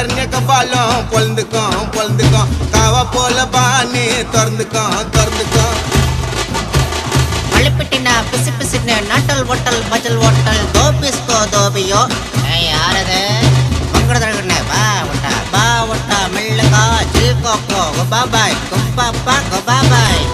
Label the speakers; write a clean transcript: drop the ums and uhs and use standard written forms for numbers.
Speaker 1: கர்ணிய கபாலம் பொழுந்துக்கும் காவா போல பாணி திறந்துக்கும்
Speaker 2: மல்லிப்பிட்டினா பிசு பிசுன்னு நாட்டல் ஓட்டல் பஜல் ஓட்டல் தோபிஸ்கோ தோபியோ யாரது மங்கடதழகுன்னு பா ஒட்டா மெல்லுகா ஜீ கோக்கோ பாபாய் குப்பாப்பா பாபாய்